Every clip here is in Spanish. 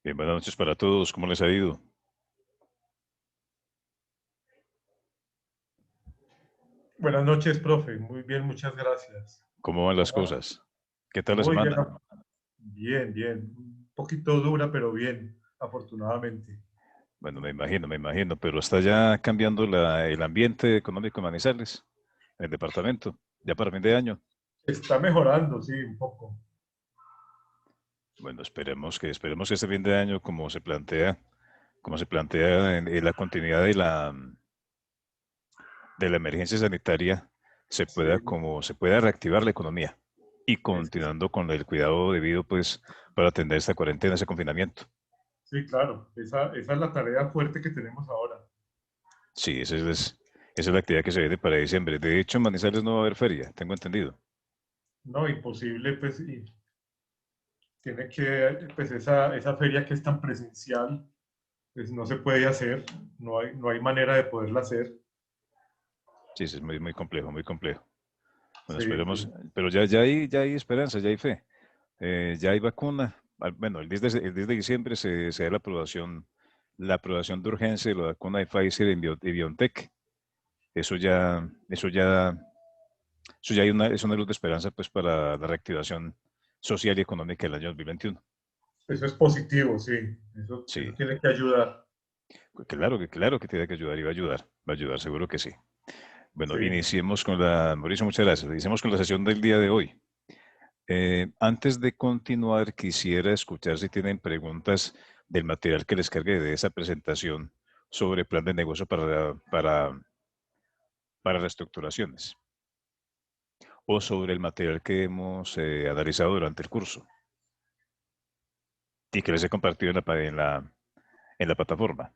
Bien, buenas noches para todos. ¿Cómo les ha ido? Buenas noches, profe. Muy bien, muchas gracias. ¿Cómo van las ¿Cómo? cosas? ¿Qué tal la Muy bien, semana? bien, bien. Un poquito dura, pero bien, afortunadamente. Bueno, me imagino, pero está ya cambiando el ambiente económico en Manizales, en el departamento, ya para fin de año. Está mejorando, sí, un poco. Bueno, esperemos que este fin de año, como se plantea en la continuidad de la emergencia sanitaria, Sí, se pueda reactivar la economía y es- continuando con el cuidado debido, pues, para atender esta cuarentena, ese confinamiento. sí, claro. Esa es la tarea fuerte que tenemos ahora. Sí, esa es la actividad que se viene para diciembre. De hecho, en Manizales no va a haber feria, tengo entendido. No, imposible, pues, y tiene que, pues, esa feria que es tan presencial, pues, no se puede hacer. No hay manera de poderla hacer. Sí, sí, es muy, muy complejo, muy complejo. Bueno, Sí, esperemos, sí. pero ya hay esperanza, ya hay fe. Ya hay vacuna. Bueno, el 10 de diciembre se da la aprobación de urgencia de la vacuna de Pfizer y BioNTech. Eso ya, eso ya, eso ya es una luz de esperanza, pues, para la reactivación social y económica del año 2021. Eso es positivo, sí. Eso Sí, tiene que ayudar. claro que tiene que ayudar y va a ayudar, seguro que sí. Bueno, Sí. Mauricio, muchas gracias. Iniciemos con la sesión del día de hoy. Antes de continuar, quisiera escuchar si tienen preguntas del material que les cargué de esa presentación sobre plan de negocio para reestructuraciones o sobre el material que hemos analizado durante el curso y que les he compartido en la plataforma.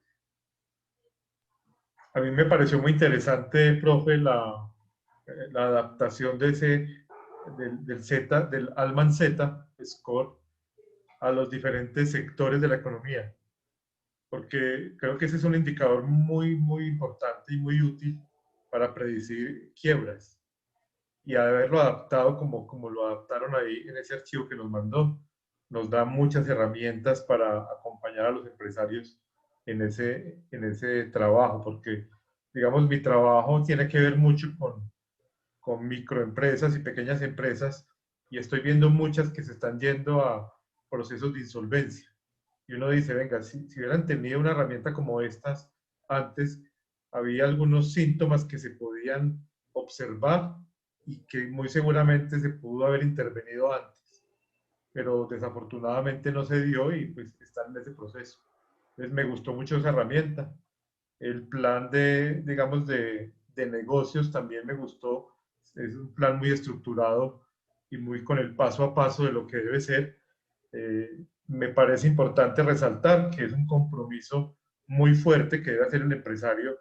A mí me pareció muy interesante, profe, la adaptación del Z, del Alman Z Score a los diferentes sectores de la economía, porque creo que ese es un indicador muy, muy importante y muy útil para predecir quiebras. Y haberlo adaptado como lo adaptaron ahí en ese archivo que nos mandó, nos da muchas herramientas para acompañar a los empresarios en ese trabajo, porque, digamos, mi trabajo tiene que ver mucho con microempresas y pequeñas empresas, y estoy viendo muchas que se están yendo a procesos de insolvencia. Y uno dice, venga, si hubieran tenido una herramienta como estas antes, había algunos síntomas que se podían observar y que muy seguramente se pudo haber intervenido antes, pero desafortunadamente no se dio y pues están en ese proceso. Entonces me gustó mucho esa herramienta. El plan digamos, de negocios también me gustó. Es un plan muy estructurado y muy con el paso a paso de lo que debe ser. Me parece importante resaltar que es un compromiso muy fuerte que debe hacer el empresario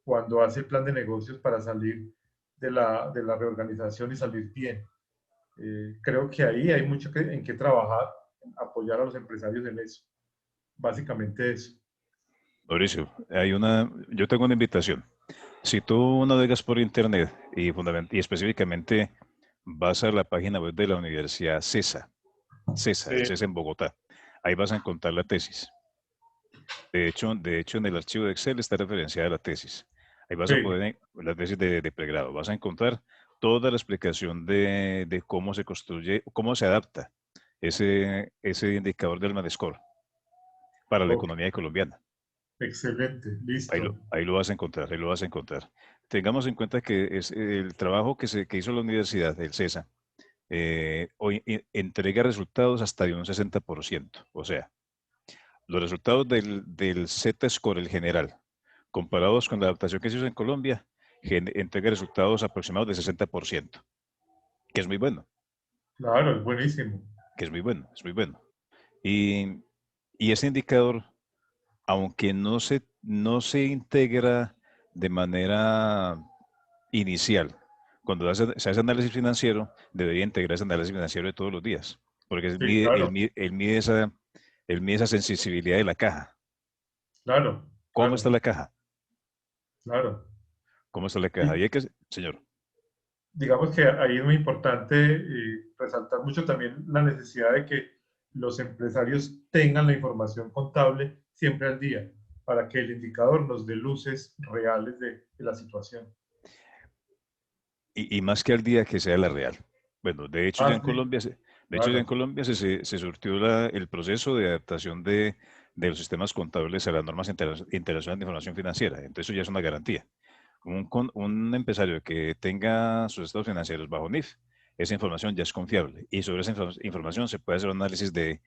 cuando hace el plan de negocios para salir de la reorganización y salir bien. Creo que ahí hay mucho en que trabajar, apoyar a los empresarios en eso. Básicamente eso. Mauricio, yo tengo una invitación. Si tú navegas por internet y específicamente vas a la página web de la Universidad CESA, Sí, el CESA en Bogotá, ahí vas a encontrar la tesis. De hecho, en el archivo de Excel está referenciada la tesis. Ahí vas a sí, poder, la tesis de pregrado, vas a encontrar toda la explicación de cómo se construye, cómo se adapta ese indicador del Manescore para la ok, economía colombiana. excelente, listo. Ahí lo vas a encontrar, ahí lo vas a encontrar. Tengamos en cuenta que es el trabajo que hizo la universidad, el CESA, hoy entrega resultados hasta de un 60%. O sea, los resultados del Z-Score, el general, comparados con la adaptación que se hizo en Colombia, entrega resultados aproximados del 60%, que es muy bueno, Claro, es buenísimo. que es muy bueno, es muy bueno. Y, y ese indicador, aunque no se integra de manera inicial, cuando se hace análisis financiero, debería integrar ese análisis financiero de todos los días, porque él Sí, mide, él claro, mide, él mide esa, él mide esa sensibilidad de la caja. claro, ¿Cómo está claro, la caja? claro. ¿Cómo está la caja? Y Señor, digamos que ahí es muy importante resaltar mucho también la necesidad de que los empresarios tengan la información contable siempre al día, para que el indicador nos dé luces reales de la situación. Y más que al día que sea la real. Bueno, de hecho ya Ah, en sí, Colombia, de hecho ya en claro, Colombia se surtió el proceso de adaptación de los sistemas contables a las normas internacionales de información financiera. Entonces eso ya es una garantía. Un empresario que tenga sus estados financieros bajo NIF, esa información ya es confiable. Y sobre esa información se puede hacer un análisis de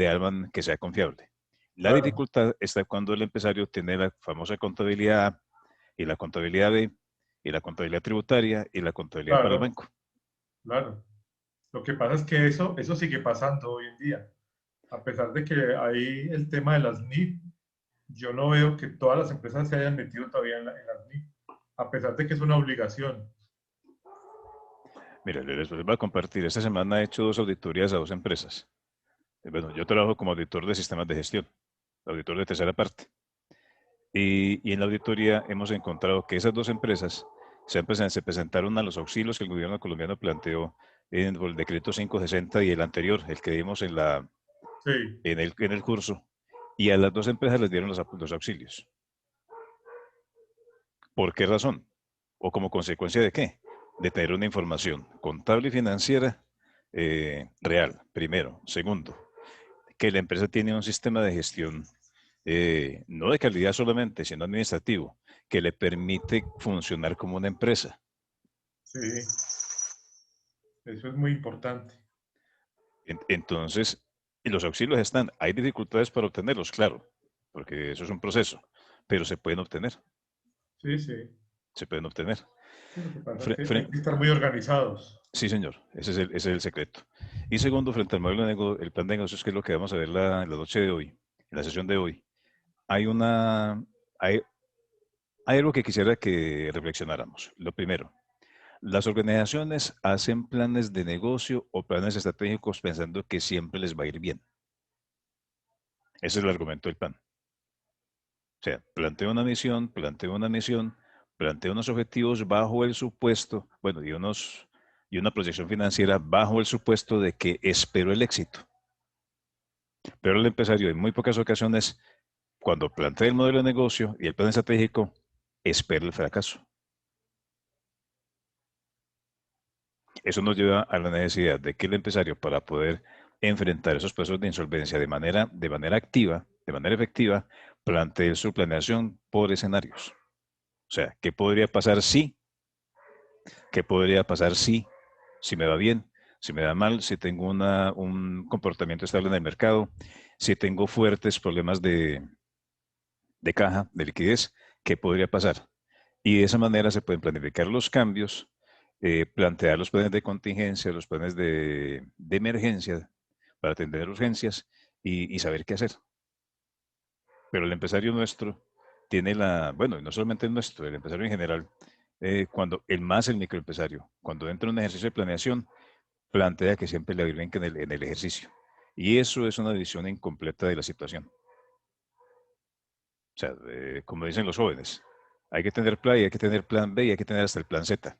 Alman que sea confiable. La claro, dificultad está cuando el empresario tiene la famosa contabilidad A y la contabilidad B y la contabilidad tributaria y la contabilidad para el claro, banco. claro. Lo que pasa es que eso sigue pasando hoy en día. A pesar de que hay el tema de las NIF, yo no veo que todas las empresas se hayan metido todavía en las NIF, a pesar de que es una obligación. Mira, les voy a compartir. Esta semana he hecho dos auditorías a dos empresas. Bueno, yo trabajo como auditor de sistemas de gestión, auditor de tercera parte. Y en la auditoría hemos encontrado que esas dos empresas se presentaron a los auxilios que el gobierno colombiano planteó en el decreto 560 y el anterior, el que dimos Sí, en el curso, y a las dos empresas les dieron los auxilios. ¿Por qué razón? ¿O como consecuencia de qué? De tener una información contable y financiera real, primero. Segundo, que la empresa tiene un sistema de gestión, no de calidad solamente, sino administrativo, que le permite funcionar como una empresa. sí, eso es muy importante. Entonces, y los auxilios están, hay dificultades para obtenerlos, claro, porque eso es un proceso, pero se pueden obtener, Sí, sí. se pueden obtener. Sí, lo que pasa es Fre- que hay fre- que estar muy organizados. sí, señor, ese es el secreto. Y segundo, frente al modelo el plan de negocios, que es lo que vamos a ver en la noche de hoy, en la sesión de hoy, hay una, hay, hay algo que quisiera que reflexionáramos. Lo primero, las organizaciones hacen planes de negocio o planes estratégicos pensando que siempre les va a ir bien. Ese es el argumento del plan. O sea, plantea una misión, plantea unos objetivos bajo el supuesto, bueno, y una proyección financiera bajo el supuesto de que espero el éxito. Pero el empresario en muy pocas ocasiones, cuando plantea el modelo de negocio y el plan estratégico, espera el fracaso. Eso nos lleva a la necesidad de que el empresario, para poder enfrentar esos procesos de insolvencia de manera activa, de manera efectiva, plantee su planeación por escenarios. O sea, ¿qué podría pasar si? ¿Qué podría pasar si me va bien, si me da mal, si tengo un comportamiento estable en el mercado, si tengo fuertes problemas de caja, de liquidez? ¿Qué podría pasar? Y de esa manera se pueden planificar los cambios, plantear los planes de contingencia, los planes de emergencia para atender urgencias y saber qué hacer. Pero el empresario nuestro tiene bueno, y no solamente el nuestro, el empresario en general, el microempresario, cuando entra en un ejercicio de planeación, plantea que siempre le va a ir bien que en el ejercicio. Y eso es una visión incompleta de la situación. O sea, como dicen los jóvenes, hay que tener plan y hay que tener plan B y hay que tener hasta el plan Z.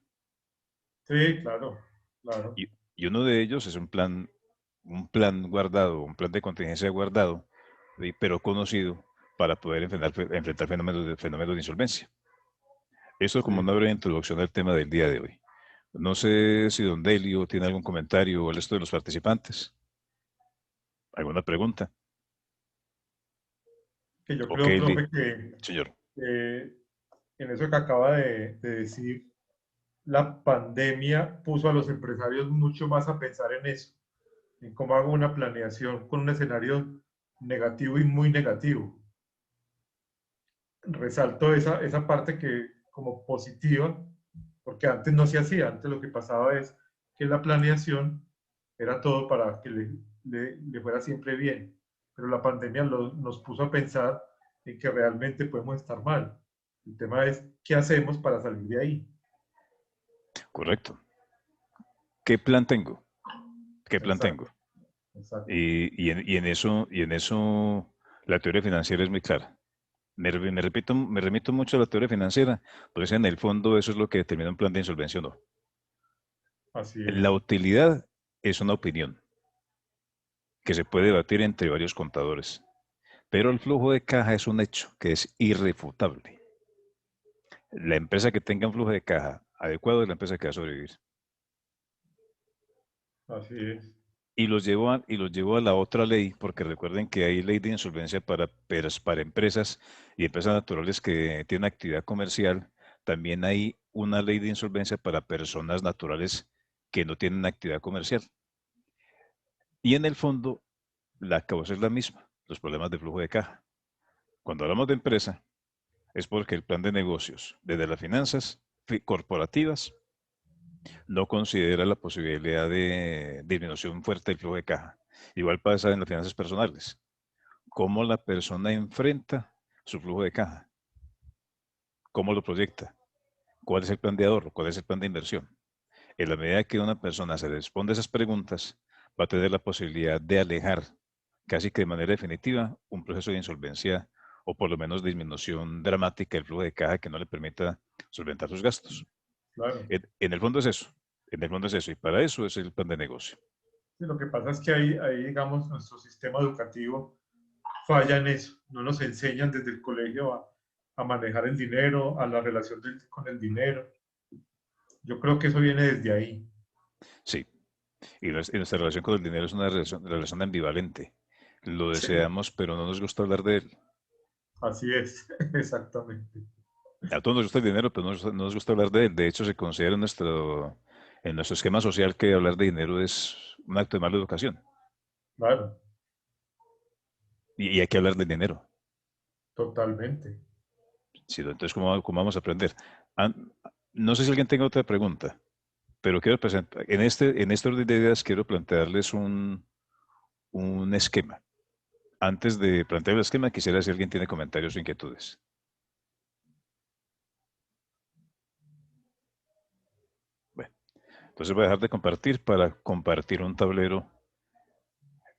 Sí, claro, claro. Y, y uno de ellos es un plan guardado, un plan de contingencia guardado, pero conocido para poder enfrentar fenómenos de insolvencia. Esto como Sí. una breve introducción al tema del día de hoy. No sé si don Delio tiene algún comentario o el resto de los participantes. ¿Alguna pregunta? Que yo Ok, creo, Lee, profe, que señor. en eso que acaba de decir, la pandemia puso a los empresarios mucho más a pensar en eso, en cómo hago una planeación con un escenario negativo y muy negativo. Resalto esa parte que como positiva, porque antes no se hacía, antes lo que pasaba es que la planeación era todo para que le fuera siempre bien, pero la pandemia nos puso a pensar en que realmente podemos estar mal. El tema es qué hacemos para salir de ahí. Correcto. ¿Qué plan tengo? ¿Qué plan tengo? Exacto, exacto. Y en eso la teoría financiera es muy clara. Me remito mucho a la teoría financiera, porque en el fondo eso es lo que determina un plan de insolvencia o no. Así La es. utilidad es una opinión. que se puede debatir entre varios contadores. Pero el flujo de caja es un hecho que es irrefutable. La empresa que tenga un flujo de caja adecuado es la empresa que va a sobrevivir. Así es. Y los llevó a la otra ley, porque recuerden que hay ley de insolvencia para empresas y empresas naturales que tienen actividad comercial. También hay una ley de insolvencia para personas naturales que no tienen actividad comercial. Y en el fondo, la causa es la misma, los problemas de flujo de caja. Cuando hablamos de empresa, es porque el plan de negocios, desde las finanzas corporativas, no considera la posibilidad de disminución fuerte del flujo de caja. Igual pasa en las finanzas personales. ¿Cómo la persona enfrenta su flujo de caja? ¿Cómo lo proyecta? ¿Cuál es el plan de ahorro? ¿Cuál es el plan de inversión? En la medida que una persona se responde a esas preguntas, va a tener la posibilidad de alejar casi que de manera definitiva un proceso de insolvencia o por lo menos disminución dramática del flujo de caja que no le permita solventar sus gastos. Claro. En el fondo es eso. En el fondo es eso. Y para eso es el plan de negocio. Sí, lo que pasa es que ahí, digamos, nuestro sistema educativo falla en eso. No nos enseñan desde el colegio a manejar el dinero, a la relación con el dinero. Yo creo que eso viene desde ahí. Sí. Y nuestra relación con el dinero es una relación ambivalente. Lo Sí, deseamos, pero no nos gusta hablar de él. así es, exactamente. A todos nos gusta el dinero, pero no nos gusta hablar de él. De hecho, se considera en nuestro esquema social que hablar de dinero es un acto de mala educación. Claro, Y hay que hablar del dinero. totalmente. Sí, entonces, ¿cómo vamos a aprender? Ah, no sé si alguien tenga otra pregunta, pero quiero presentar, en este orden de ideas quiero plantearles un esquema. Antes de plantear el esquema, quisiera si alguien tiene comentarios o inquietudes. Bueno, entonces voy a dejar de compartir para compartir un tablero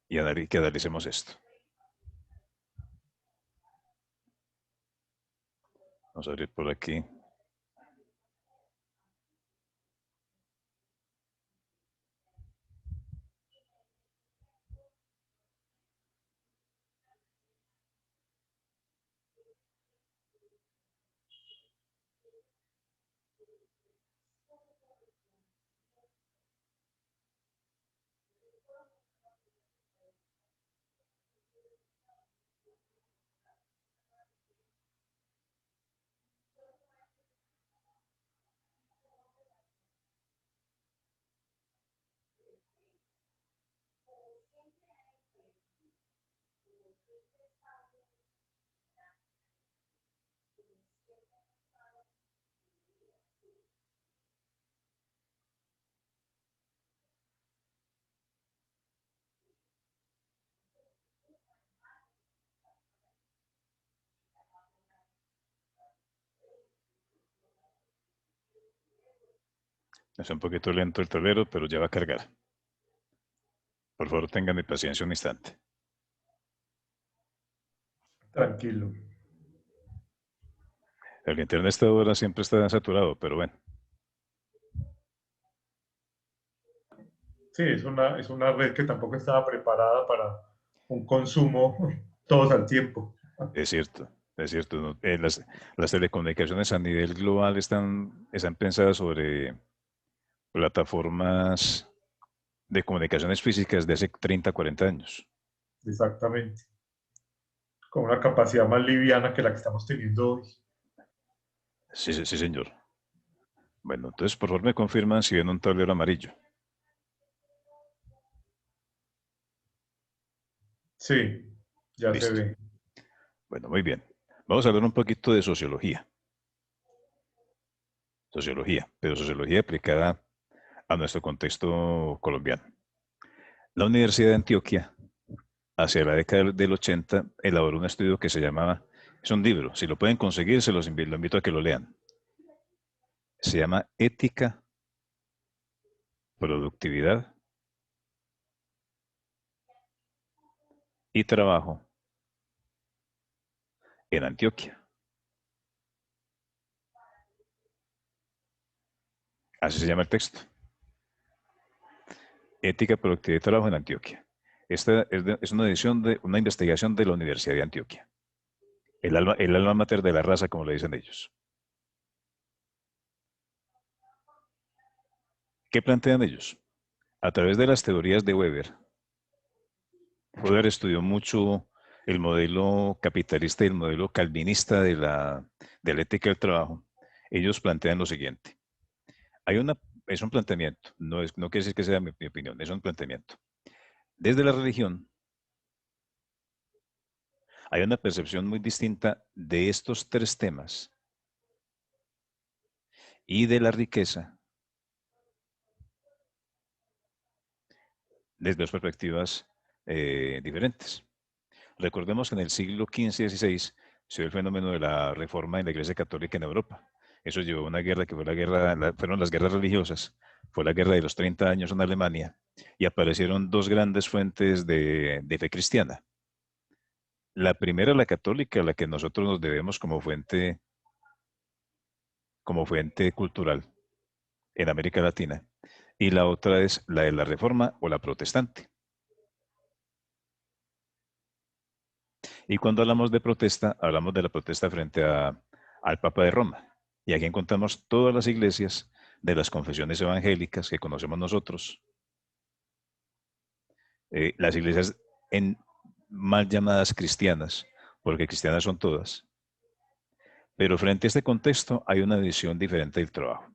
y que analicemos esto. Vamos a abrir por aquí. Es un poquito lento el tablero, pero ya va a cargar. Por favor, tengan mi paciencia un instante. Tranquilo. El internet a esta hora siempre está saturado, pero bueno. Sí, es una red que tampoco estaba preparada para un consumo todos al tiempo. Es cierto, es cierto. ¿No? Las telecomunicaciones a nivel global están pensadas sobre plataformas de comunicaciones físicas de hace 30, 40 años. Exactamente. Con una capacidad más liviana que la que estamos teniendo hoy. Sí, sí, sí, señor. Bueno, entonces por favor me confirman si ven un tablero amarillo. Sí, ya se Listo. ve. Bueno, muy bien. Vamos a hablar un poquito de sociología. Sociología, pero sociología aplicada a nuestro contexto colombiano. La Universidad de Antioquia, hacia la década del 80, elaboró un estudio que se llamaba, es un libro, si lo pueden conseguir, lo invito a que lo lean. Se llama Ética, Productividad y Trabajo en Antioquia. Así se llama el texto. Ética, Productividad y Trabajo en Antioquia. Esta es una edición de una investigación de la Universidad de Antioquia. El alma mater de la raza, como le dicen ellos. ¿Qué plantean ellos? A través de las teorías de Weber, Weber estudió mucho el modelo capitalista y el modelo calvinista de la ética del trabajo. Ellos plantean lo siguiente. Es un planteamiento, no quiere decir que sea mi opinión, es un planteamiento. Desde la religión hay una percepción muy distinta de estos tres temas y de la riqueza desde dos perspectivas diferentes. Recordemos que en el siglo XV y XVI se dio el fenómeno de la reforma en la Iglesia Católica en Europa. Eso llevó a una guerra que fue fueron las guerras religiosas, fue la guerra de los 30 años en Alemania, y aparecieron dos grandes fuentes de fe cristiana. La primera, la católica, a la que nosotros nos debemos como fuente cultural en América Latina, y la otra es la de la Reforma o la protestante. Y cuando hablamos de protesta, hablamos de la protesta frente al Papa de Roma. Y aquí encontramos todas las iglesias de las confesiones evangélicas que conocemos nosotros, las iglesias en mal llamadas cristianas, porque cristianas son todas. Pero frente a este contexto hay una visión diferente del trabajo.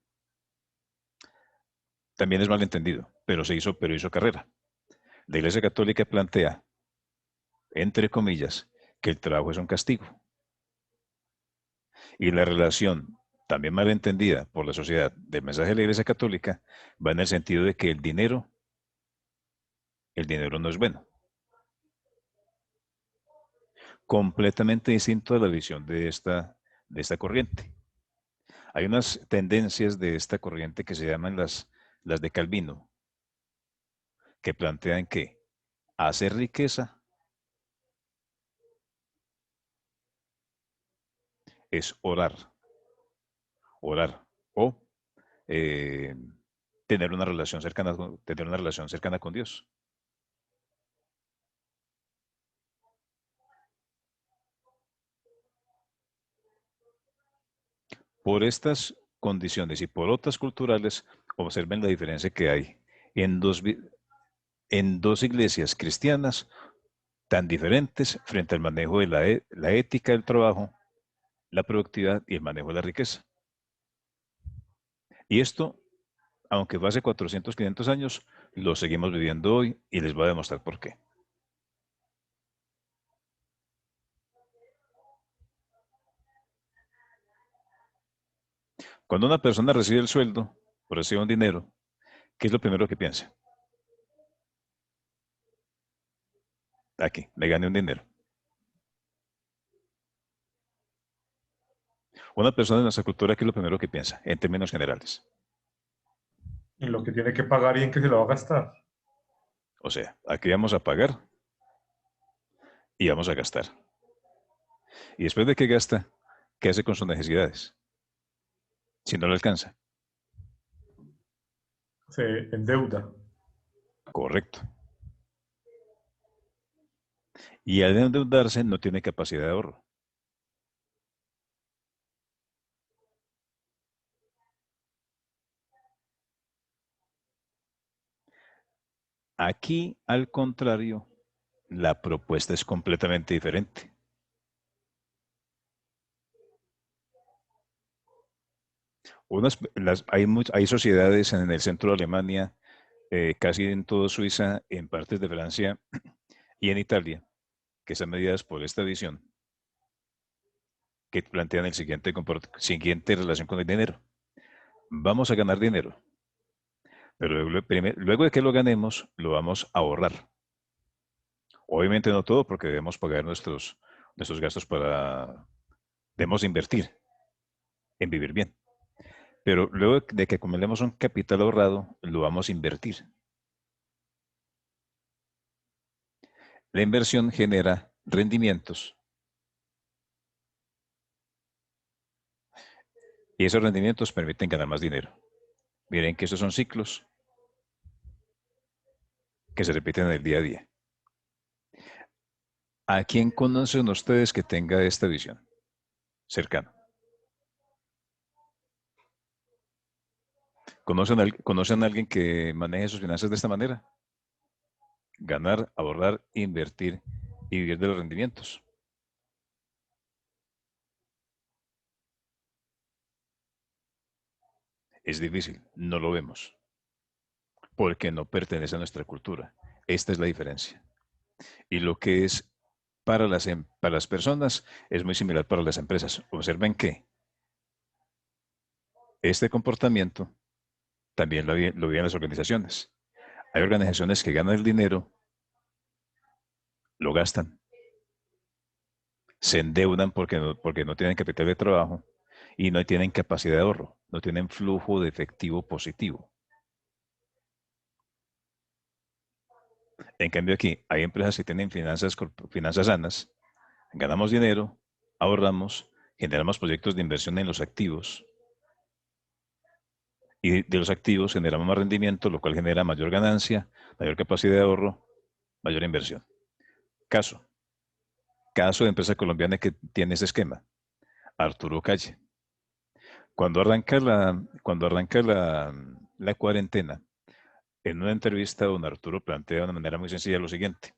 También es malentendido, pero hizo carrera. La Iglesia Católica plantea, entre comillas, que el trabajo es un castigo. Y la relación, también malentendida por la sociedad, del mensaje de la Iglesia Católica va en el sentido de que el dinero no es bueno. Completamente distinto a la visión de esta corriente. Hay unas tendencias de esta corriente que se llaman las de Calvino, que plantean que hacer riqueza es orar o eh, tener una relación cercana con Dios. Por estas condiciones y por otras culturales, observen la diferencia que hay en en dos iglesias cristianas tan diferentes frente al manejo de la ética del trabajo, la productividad y el manejo de la riqueza. Y esto, aunque fue hace 400, 500 años, lo seguimos viviendo hoy y les voy a demostrar por qué. Cuando una persona recibe el sueldo o recibe un dinero, ¿qué es lo primero que piensa? Aquí, me gané un dinero. Una persona de nuestra cultura, ¿qué es lo primero que piensa en términos generales? En lo que tiene que pagar y en qué se lo va a gastar. O sea, aquí vamos a pagar y vamos a gastar. Y después de que gasta, ¿qué hace con sus necesidades? Si no le alcanza. Se endeuda. Correcto. Y al endeudarse no tiene capacidad de ahorro. Aquí, al contrario, la propuesta es completamente diferente. Hay sociedades en el centro de Alemania, casi en toda Suiza, en partes de Francia y en Italia, que están mediadas por esta visión, que plantean el siguiente relación con el dinero. Vamos a ganar dinero, pero luego de que lo ganemos, lo vamos a ahorrar. Obviamente no todo, porque debemos pagar nuestros gastos debemos invertir en vivir bien. Pero luego de que acumulemos un capital ahorrado, lo vamos a invertir. La inversión genera rendimientos y esos rendimientos permiten ganar más dinero. Miren que estos son ciclos que se repiten en el día a día. ¿A quién conocen ustedes que tenga esta visión cercana? ¿Conocen a alguien que maneje sus finanzas de esta manera? Ganar, ahorrar, invertir y vivir de los rendimientos. Es difícil, no lo vemos, porque no pertenece a nuestra cultura. Esta es la diferencia. Y lo que es para las personas es muy similar para las empresas. Observen que este comportamiento también lo viven las organizaciones. Hay organizaciones que ganan el dinero, lo gastan, se endeudan porque no tienen capital de trabajo y no tienen capacidad de ahorro, no tienen flujo de efectivo positivo. En cambio aquí hay empresas que tienen finanzas sanas, ganamos dinero, ahorramos, generamos proyectos de inversión en los activos y de los activos generamos más rendimiento, lo cual genera mayor ganancia, mayor capacidad de ahorro, mayor inversión. Caso de empresa colombiana que tiene ese esquema, Arturo Calle. Cuando arranca la cuarentena, en una entrevista, don Arturo plantea de una manera muy sencilla lo siguiente.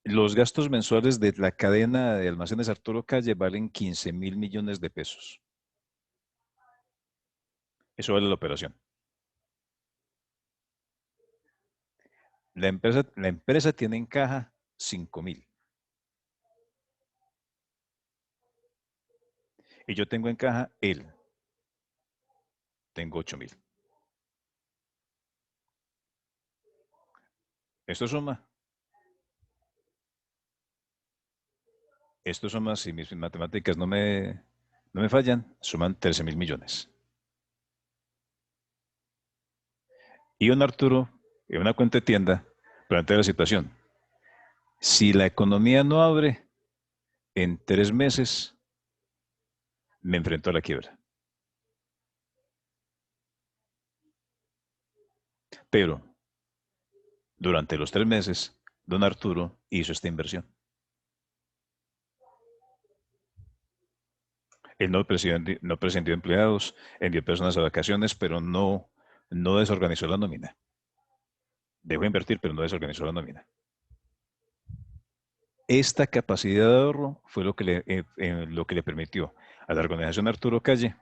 Los gastos mensuales de la cadena de almacenes Arturo Calle valen 15.000 millones de pesos. Eso vale la operación. La empresa tiene en caja 5.000. Y yo tengo en caja tengo 8.000. Esto suma, si mis matemáticas no me fallan, suman 13.000 millones. Y don Arturo, en una cuenta de tienda, plantea la situación. Si la economía no abre, en 3 meses me enfrento a la quiebra. Pero durante los 3 meses, don Arturo hizo esta inversión. Él no prescindió empleados, envió personas a vacaciones, pero no desorganizó la nómina. Dejó invertir, pero no desorganizó la nómina. Esta capacidad de ahorro fue lo que le permitió a la organización Arturo Calle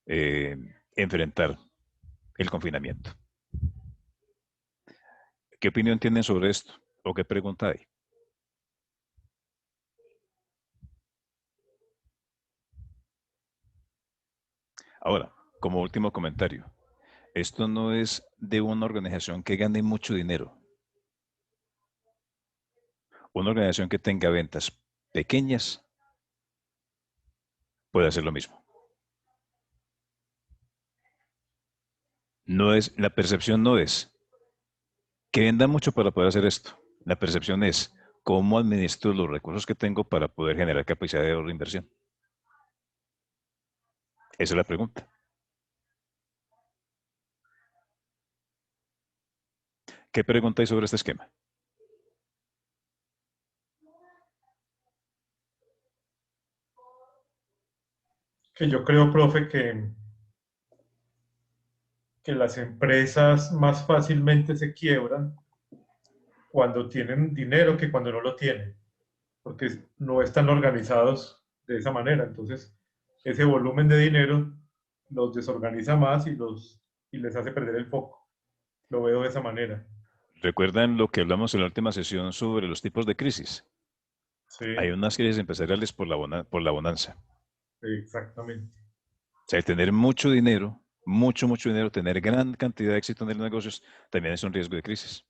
eh, enfrentar el confinamiento. ¿Qué opinión tienen sobre esto? ¿O qué pregunta hay? Ahora, como último comentario, esto no es de una organización que gane mucho dinero. Una organización que tenga ventas pequeñas puede hacer lo mismo. La percepción no es que venda mucho para poder hacer esto. La percepción es cómo administro los recursos que tengo para poder generar capacidad de ahorro e inversión. Esa es la pregunta. ¿Qué preguntáis sobre este esquema? Que yo creo, profe, que las empresas más fácilmente se quiebran cuando tienen dinero que cuando no lo tienen, porque no están organizados de esa manera. Entonces, ese volumen de dinero los desorganiza más y les hace perder el foco. Lo veo de esa manera. ¿Recuerdan lo que hablamos en la última sesión sobre los tipos de crisis? Hay Sí, unas crisis empresariales por la bonanza. exactamente. O sea, el tener mucho dinero, mucho dinero, tener gran cantidad de éxito en los negocios, también es un riesgo de crisis.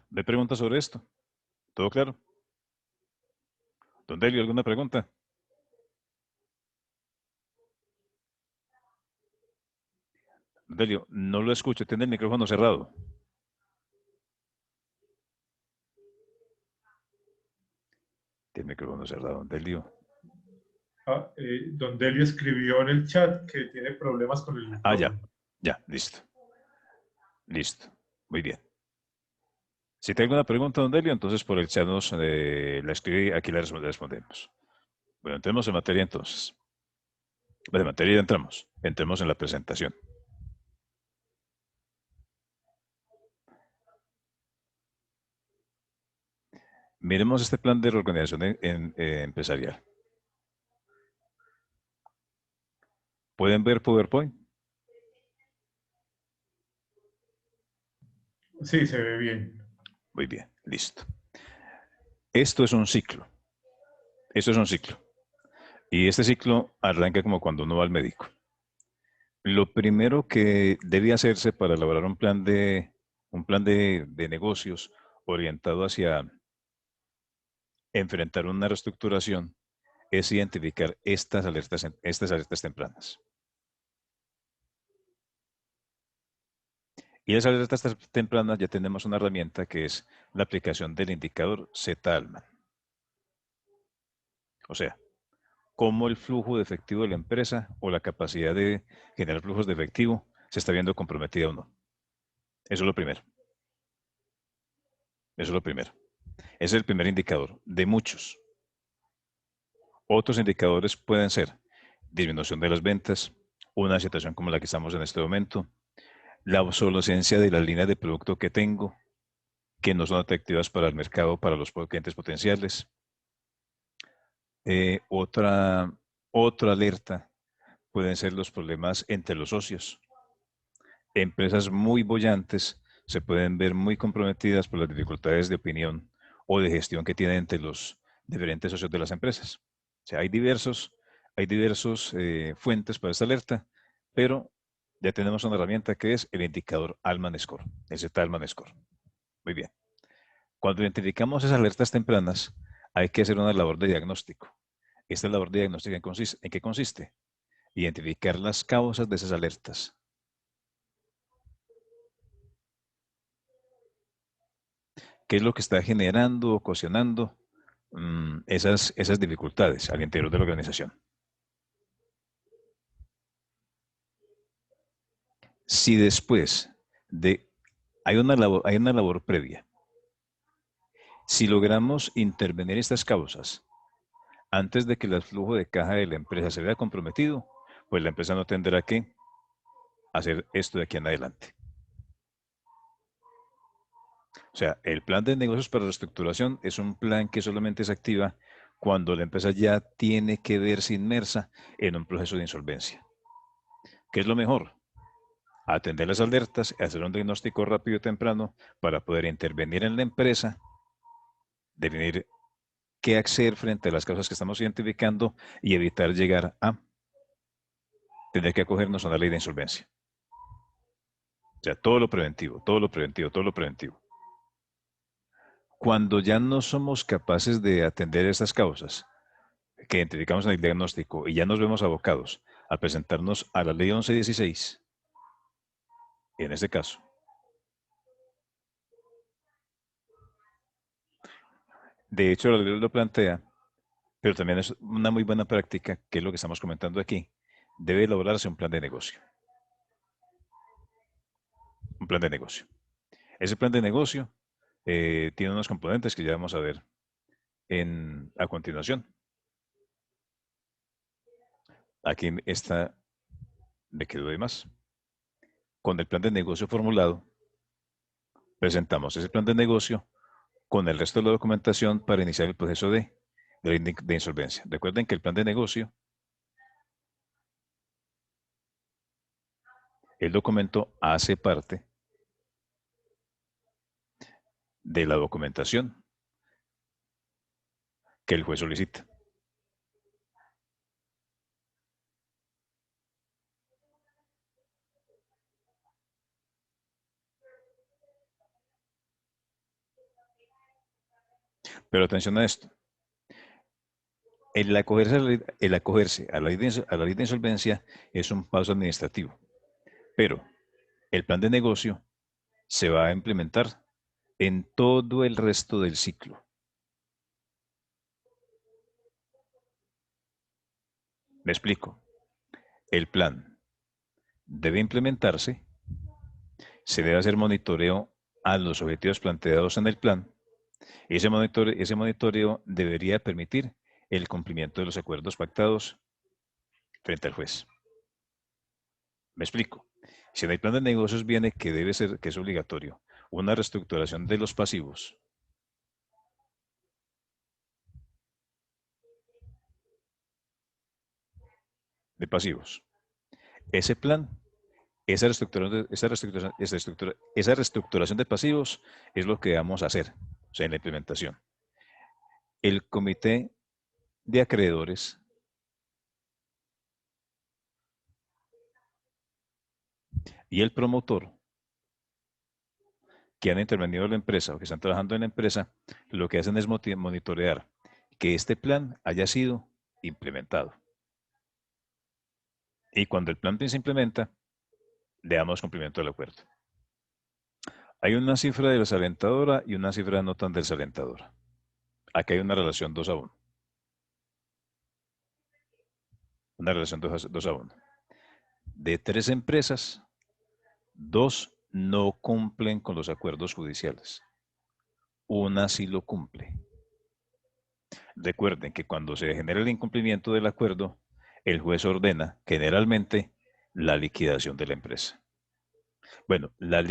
¿Me pregunta sobre esto? ¿Todo claro? Don Delio, ¿alguna pregunta? Don Delio, no lo escucho, tiene el micrófono cerrado. Tiene el micrófono cerrado, Don Delio. Don Delio escribió en el chat que tiene problemas con el Ah, ya, micrófono. ya, listo, listo. Muy bien. Si tiene alguna pregunta, don Delio, entonces por el chat nos la escribe, aquí la respondemos. Bueno, entremos en materia entonces. Bueno, en materia ya entramos. Entremos en la presentación. Miremos este plan de reorganización empresarial. ¿Pueden ver PowerPoint? Sí, se ve bien. Muy bien, listo. Esto es un ciclo. Esto es un ciclo. Y este ciclo arranca como cuando uno va al médico. Lo primero que debe hacerse para elaborar un plan de negocios orientado hacia enfrentar una reestructuración es identificar estas alertas tempranas. Y las alertas tempranas ya tenemos una herramienta que es la aplicación del indicador Z-Alman. O sea, cómo el flujo de efectivo de la empresa o la capacidad de generar flujos de efectivo se está viendo comprometida o no. Eso es lo primero. Eso es lo primero. Ese es el primer indicador de muchos. Otros indicadores pueden ser disminución de las ventas, una situación como la que estamos en este momento, la obsolescencia de las líneas de producto que tengo, que no son atractivas para el mercado, para los clientes potenciales. Otra alerta pueden ser los problemas entre los socios. Empresas muy bollantes se pueden ver muy comprometidas por las dificultades de opinión o de gestión que tienen entre los diferentes socios de las empresas. O sea, hay diversos fuentes para esta alerta, pero ya tenemos una herramienta que es el indicador Alman Score, el Z-Alman Score. Muy bien. Cuando identificamos esas alertas tempranas, hay que hacer una labor de diagnóstico. Esta labor de diagnóstico ¿en qué consiste? Identificar las causas de esas alertas. ¿Qué es lo que está generando, ocasionando esas dificultades al interior de la organización? Si después de hay una labor previa, si logramos intervenir estas causas antes de que el flujo de caja de la empresa se vea comprometido, pues la empresa no tendrá que hacer esto de aquí en adelante. O sea, el plan de negocios para reestructuración es un plan que solamente se activa cuando la empresa ya tiene que verse inmersa en un proceso de insolvencia. ¿Qué es lo mejor? Atender las alertas, hacer un diagnóstico rápido y temprano para poder intervenir en la empresa, definir qué hacer frente a las causas que estamos identificando y evitar llegar a tener que acogernos a una ley de insolvencia. O sea, todo lo preventivo, todo lo preventivo, todo lo preventivo. Cuando ya no somos capaces de atender estas causas que identificamos en el diagnóstico y ya nos vemos abocados a presentarnos a la ley 1116, en este caso, de hecho la ley lo plantea, pero también es una muy buena práctica, que es lo que estamos comentando aquí. Debe elaborarse un plan de negocio. Un plan de negocio. Ese plan de negocio tiene unos componentes que ya vamos a ver a continuación. Aquí está, me quedo de más. Con el plan de negocio formulado, presentamos ese plan de negocio con el resto de la documentación para iniciar el proceso de insolvencia. Recuerden que el plan de negocio, el documento hace parte de la documentación que el juez solicita. Pero atención a esto. El acogerse a la ley de insolvencia es un paso administrativo, pero el plan de negocio se va a implementar en todo el resto del ciclo. Me explico. El plan debe implementarse, se debe hacer monitoreo a los objetivos planteados en el plan, ese monitoreo debería permitir el cumplimiento de los acuerdos pactados frente al juez. Me explico. Si en el plan de negocios viene que debe ser, que es obligatorio, una reestructuración de los pasivos, ese plan, esa reestructuración de pasivos es lo que vamos a hacer, o sea, en la implementación. El comité de acreedores y el promotor que han intervenido en la empresa o que están trabajando en la empresa, lo que hacen es monitorear que este plan haya sido implementado. Y cuando el plan se implementa, le damos cumplimiento al acuerdo. Hay una cifra desalentadora y una cifra no tan desalentadora. Aquí hay una relación 2 a 1. Una relación 2 a 1. De 3 empresas, 2 no cumplen con los acuerdos judiciales. Una sí lo cumple. Recuerden que cuando se genera el incumplimiento del acuerdo, el juez ordena generalmente la liquidación de la empresa. Bueno, la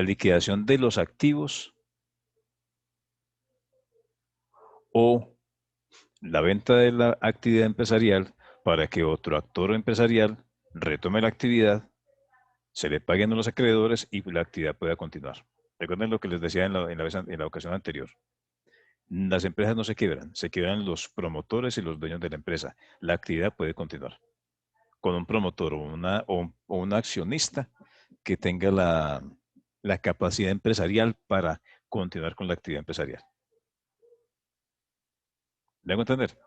liquidación de los activos o la venta de la actividad empresarial para que otro actor empresarial retome la actividad, se le paguen a los acreedores y la actividad pueda continuar. Recuerden lo que les decía en la ocasión anterior. Las empresas no se quiebran los promotores y los dueños de la empresa. La actividad puede continuar con un promotor o un accionista que tenga la capacidad empresarial para continuar con la actividad empresarial. ¿Le hago entender?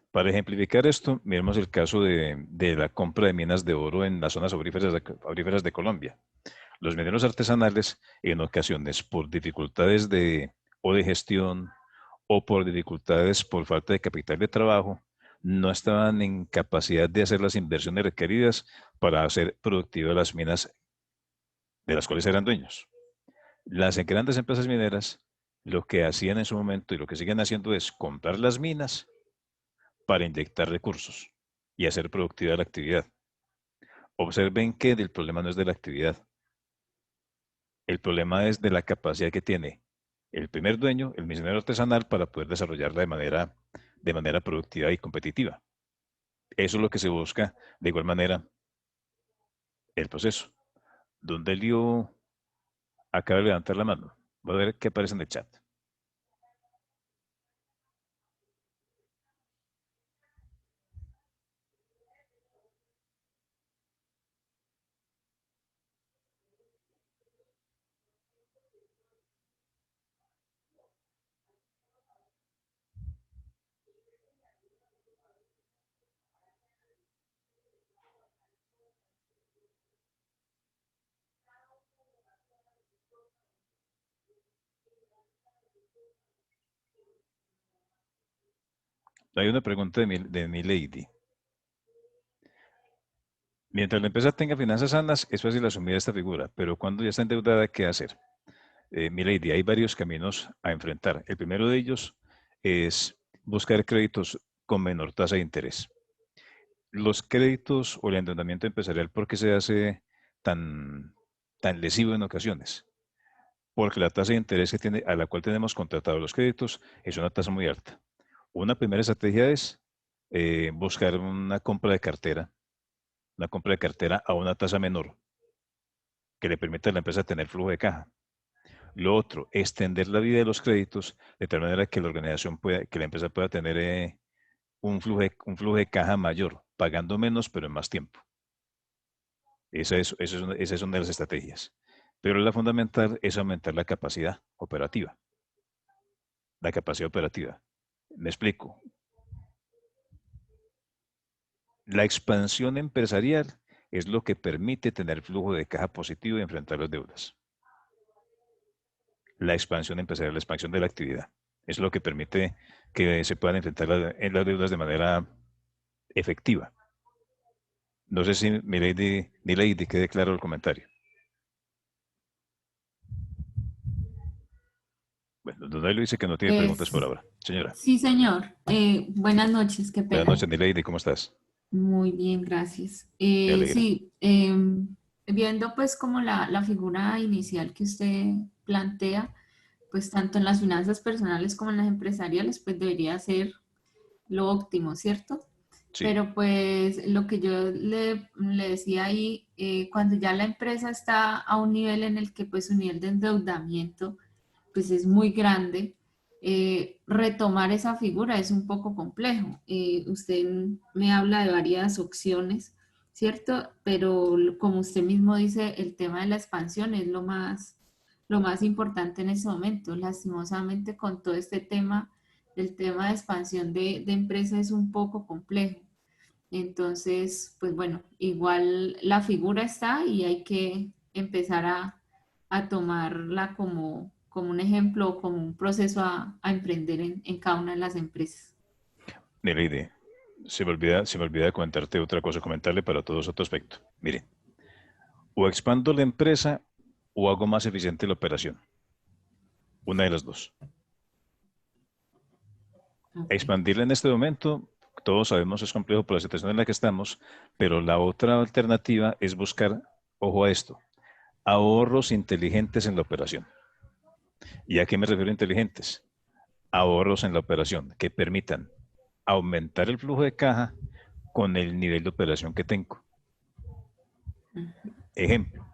Para ejemplificar esto, miremos el caso de la compra de minas de oro en las zonas auríferas de Colombia. Los mineros artesanales, en ocasiones, por dificultades o de gestión o por dificultades por falta de capital de trabajo, no estaban en capacidad de hacer las inversiones requeridas para hacer productivas las minas de las cuales eran dueños. Las grandes empresas mineras lo que hacían en su momento y lo que siguen haciendo es comprar las minas para inyectar recursos y hacer productiva la actividad. Observen que el problema no es de la actividad, el problema es de la capacidad que tiene el primer dueño, el minero artesanal, para poder desarrollarla de manera productiva y competitiva. Eso es lo que se busca de igual manera el proceso. Don Delio acaba de levantar la mano. Va a ver qué aparece en el chat. Hay una pregunta de mi lady. Mientras la empresa tenga finanzas sanas, es fácil asumir esta figura, pero cuando ya está endeudada, ¿qué hacer? Mi lady, hay varios caminos a enfrentar. El primero de ellos es buscar créditos con menor tasa de interés. Los créditos o el endeudamiento empresarial, ¿por qué se hace tan, tan lesivo en ocasiones? Porque la tasa de interés a la cual tenemos contratados los créditos es una tasa muy alta. Una primera estrategia es buscar una compra de cartera a una tasa menor, que le permita a la empresa tener flujo de caja. Lo otro, extender la vida de los créditos de tal manera que que la empresa pueda tener un flujo de caja mayor, pagando menos pero en más tiempo. Esa es una de las estrategias. Pero la fundamental es aumentar la capacidad operativa. La capacidad operativa. Me explico. La expansión empresarial es lo que permite tener flujo de caja positivo y enfrentar las deudas. La expansión empresarial, la expansión de la actividad, es lo que permite que se puedan enfrentar las deudas de manera efectiva. No sé si Milady quede claro el comentario. Bueno, don Dailo dice que no tiene preguntas por Es, ahora. Señora, sí, señor. Buenas noches, qué buenas pena. noches, Milady, ¿cómo estás? Muy bien, gracias. Me alegra. Sí, viendo pues como la figura inicial que usted plantea, pues tanto en las finanzas personales como en las empresariales, pues debería ser lo óptimo, ¿cierto? Sí, Pero pues lo que yo le decía ahí, cuando ya la empresa está a un nivel en el que pues su nivel de endeudamiento pues es muy grande, retomar esa figura es un poco complejo. Usted me habla de varias opciones, ¿cierto? Pero como usted mismo dice, el tema de la expansión es lo más importante en ese momento. Lastimosamente con todo este tema, el tema de expansión de empresas es un poco complejo. Entonces, pues bueno, igual la figura está y hay que empezar a tomarla como un ejemplo o como un proceso a emprender en cada una de las empresas. Milady, se me olvida comentarte otra cosa, comentarle para todos otro aspecto. Mire, o expando la empresa o hago más eficiente la operación. Una de las dos. Ok. Expandirla en este momento, todos sabemos es complejo por la situación en la que estamos, pero la otra alternativa es buscar, ojo a esto, ahorros inteligentes en la operación. ¿Y a qué me refiero inteligentes? Ahorros en la operación que permitan aumentar el flujo de caja con el nivel de operación que tengo. Ejemplo,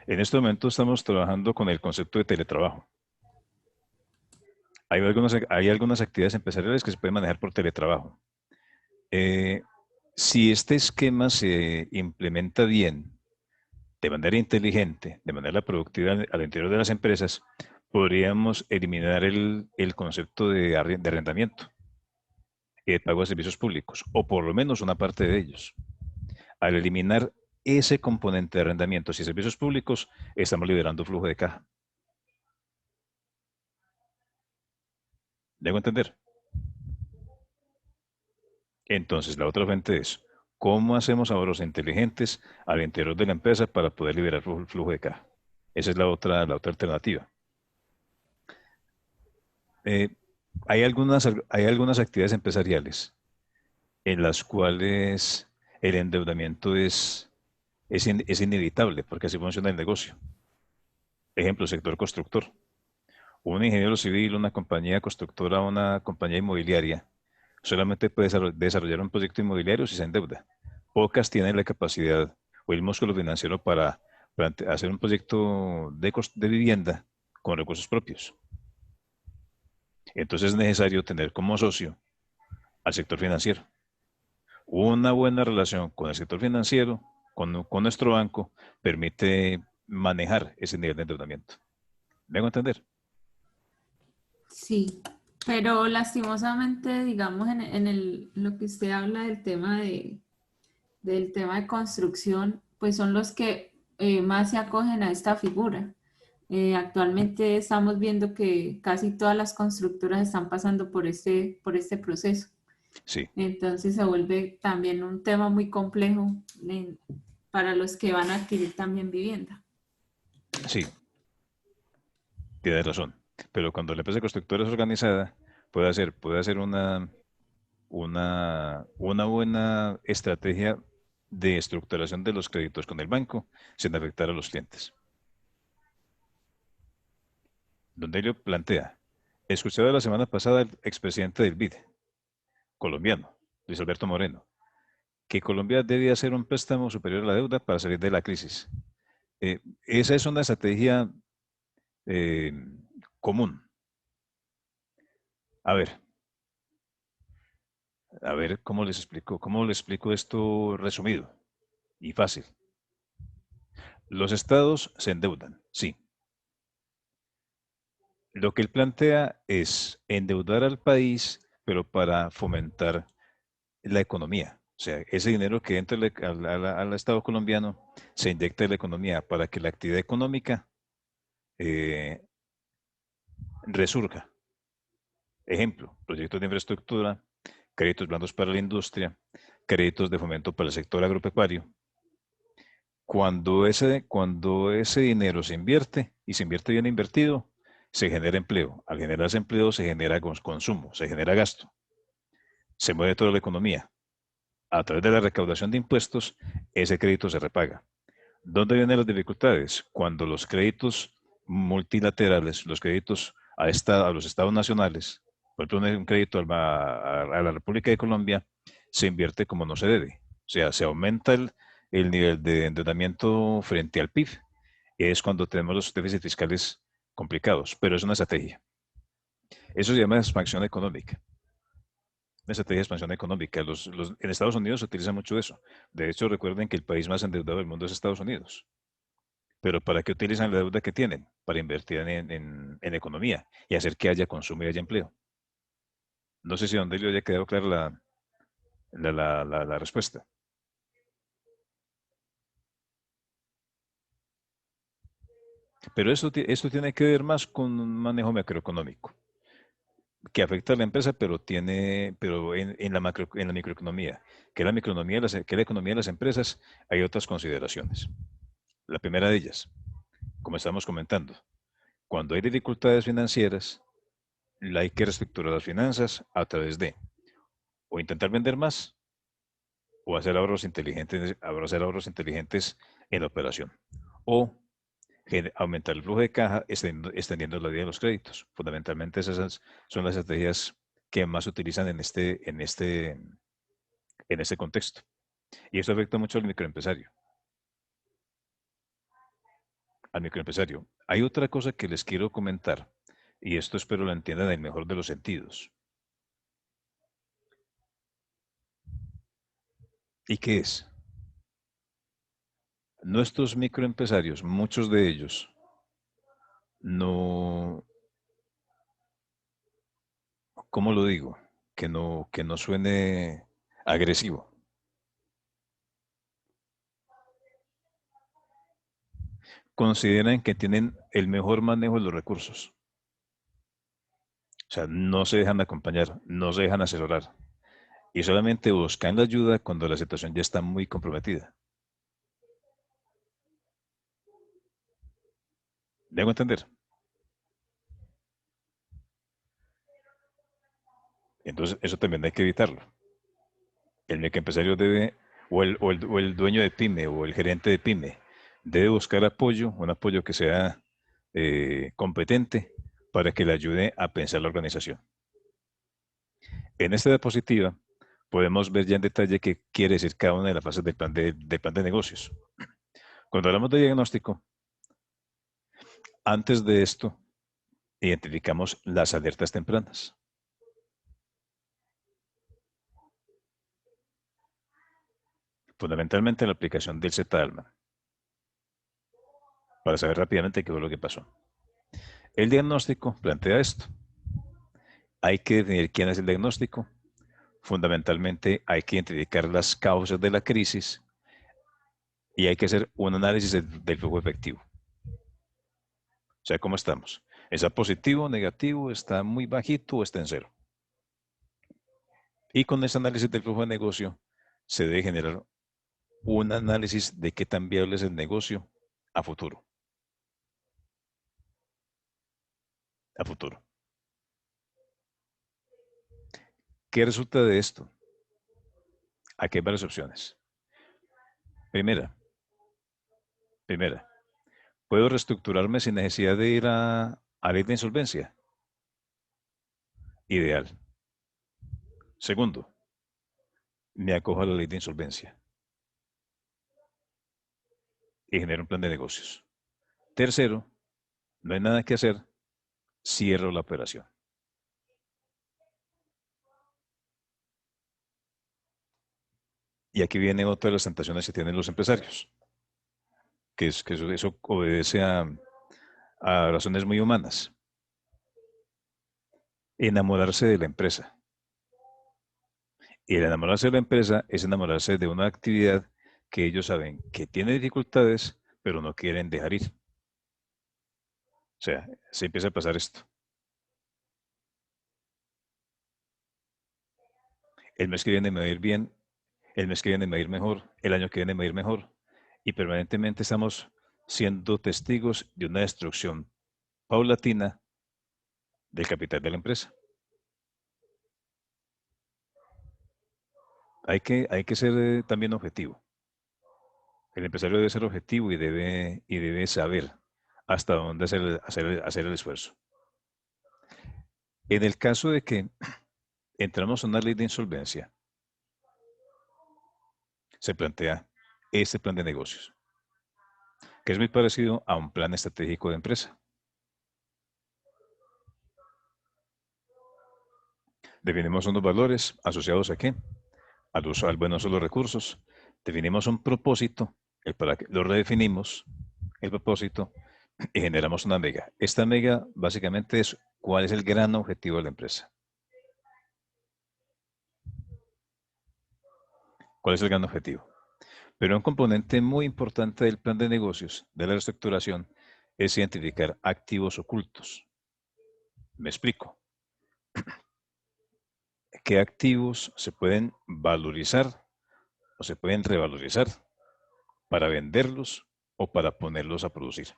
en este momento estamos trabajando con el concepto de teletrabajo. Hay algunas actividades empresariales que se pueden manejar por teletrabajo. Eh, si este esquema se implementa bien, de manera inteligente, de manera productiva al interior de las empresas, podríamos eliminar el concepto de arrendamiento y de pago de servicios públicos, o por lo menos una parte de ellos. Al eliminar ese componente de arrendamientos y servicios públicos, estamos liberando flujo de caja. ¿Debo entender? Entonces, la otra fuente es, ¿cómo hacemos ahorros inteligentes al interior de la empresa para poder liberar flujo de caja? Esa es la otra alternativa. Eh, hay algunas actividades empresariales en las cuales el endeudamiento es inevitable, porque así funciona el negocio. Ejemplo, sector constructor. Un ingeniero civil, una compañía constructora, una compañía inmobiliaria, solamente puede desarrollar un proyecto inmobiliario si se endeuda. Pocas tienen la capacidad o el músculo financiero para hacer un proyecto de vivienda con recursos propios. Entonces es necesario tener como socio al sector financiero. Una buena relación con el sector financiero, con nuestro banco, permite manejar ese nivel de endeudamiento. ¿Me hago entender? Sí, pero lastimosamente, digamos, lo que usted habla del tema del tema de construcción, pues son los que más se acogen a esta figura. Actualmente estamos viendo que casi todas las constructoras están pasando por este proceso. Sí, Entonces se vuelve también un tema muy complejo para los que van a adquirir también vivienda. sí, tiene razón. Pero cuando la empresa constructora es organizada, puede hacer una buena estrategia de estructuración de los créditos con el banco sin afectar a los clientes. Donde ello plantea, escuchaba la semana pasada al expresidente del BID, colombiano, Luis Alberto Moreno, que Colombia debía hacer un préstamo superior a la deuda para salir de la crisis. Esa es una estrategia eh, común. A ver, cómo les explico esto resumido y fácil. Los estados se endeudan, sí. Lo que él plantea es endeudar al país, pero para fomentar la economía. O sea, ese dinero que entra al Estado colombiano se inyecta en la economía para que la actividad económica eh, resurja. Ejemplo, proyectos de infraestructura, créditos blandos para la industria, créditos de fomento para el sector agropecuario. Cuando ese dinero se invierte y se invierte bien invertido, se genera empleo. Al generarse empleo se genera consumo, se genera gasto, se mueve toda la economía. A través de la recaudación de impuestos, ese crédito se repaga. ¿Dónde vienen las dificultades? Cuando los créditos multilaterales, los créditos a los estados nacionales, por ejemplo, un crédito a la República de Colombia, se invierte como no se debe. O sea, se aumenta el nivel de endeudamiento frente al PIB. Es cuando tenemos los déficits fiscales complicados, pero es una estrategia. Eso se llama expansión económica. Una estrategia de expansión económica. En Estados Unidos se utiliza mucho eso. De hecho, recuerden que el país más endeudado del mundo es Estados Unidos. Pero ¿para qué utilizan la deuda que tienen? Para invertir en economía y hacer que haya consumo y haya empleo. No sé si a Don Delio haya quedado clara la respuesta. Pero esto tiene que ver más con un manejo macroeconómico, que afecta a la empresa, pero en la microeconomía, que es la economía de las empresas, hay otras consideraciones. La primera de ellas, como estamos comentando, cuando hay dificultades financieras, hay que reestructurar las finanzas a través de o intentar vender más o hacer ahorros inteligentes en la operación. O aumentar el flujo de caja extendiendo la vida de los créditos. Fundamentalmente esas son las estrategias que más se utilizan en este contexto. Y esto afecta mucho al microempresario. Hay otra cosa que les quiero comentar, y esto espero lo entiendan en el mejor de los sentidos. ¿Y qué es? Nuestros microempresarios, muchos de ellos, no, ¿cómo lo digo? Que no suene agresivo. Consideran que tienen el mejor manejo de los recursos. O sea, no se dejan acompañar, no se dejan asesorar. Y solamente buscan la ayuda cuando la situación ya está muy comprometida. ¿Debo entender? Entonces, eso también hay que evitarlo. El microempresario debe, o el dueño de pyme, o el gerente de pyme, debe buscar apoyo, un apoyo que sea competente para que le ayude a pensar la organización. En esta diapositiva podemos ver ya en detalle qué quiere decir cada una de las fases del plan de negocios. Cuando hablamos de diagnóstico, antes de esto, identificamos las alertas tempranas. Fundamentalmente la aplicación del Z-Alman, para saber rápidamente qué fue lo que pasó. El diagnóstico plantea esto. Hay que definir quién es el diagnóstico. Fundamentalmente hay que identificar las causas de la crisis y hay que hacer un análisis del flujo efectivo. O sea, ¿cómo estamos? ¿Está positivo, negativo, está muy bajito o está en cero? Y con ese análisis del flujo de negocio se debe generar un análisis de qué tan viable es el negocio a futuro. A futuro. ¿Qué resulta de esto? Aquí hay varias opciones. Primera, ¿puedo reestructurarme sin necesidad de ir a ley de insolvencia? Ideal. Segundo, me acojo a la ley de insolvencia y genero un plan de negocios. Tercero, no hay nada que hacer, cierro la operación. Y aquí viene otra de las tentaciones que tienen los empresarios, que eso obedece a razones muy humanas. Enamorarse de la empresa. Y el enamorarse de la empresa es enamorarse de una actividad que ellos saben que tiene dificultades, pero no quieren dejar ir. O sea, se empieza a pasar esto. El mes que viene me va a ir bien, el mes que viene me va a ir mejor, el año que viene me va a ir mejor, y permanentemente estamos siendo testigos de una destrucción paulatina del capital de la empresa. Hay que ser también objetivo. El empresario debe ser objetivo y debe saber hasta dónde hacer el esfuerzo. En el caso de que entramos a una ley de insolvencia, se plantea este plan de negocios, que es muy parecido a un plan estratégico de empresa. Definimos unos valores asociados a qué? Al buen uso de los recursos. Definimos un propósito, lo redefinimos, el propósito, y generamos una mega. Esta mega básicamente es cuál es el gran objetivo de la empresa. ¿Cuál es el gran objetivo? Pero un componente muy importante del plan de negocios, de la reestructuración, es identificar activos ocultos. Me explico. ¿Qué activos se pueden valorizar o se pueden revalorizar para venderlos o para ponerlos a producir?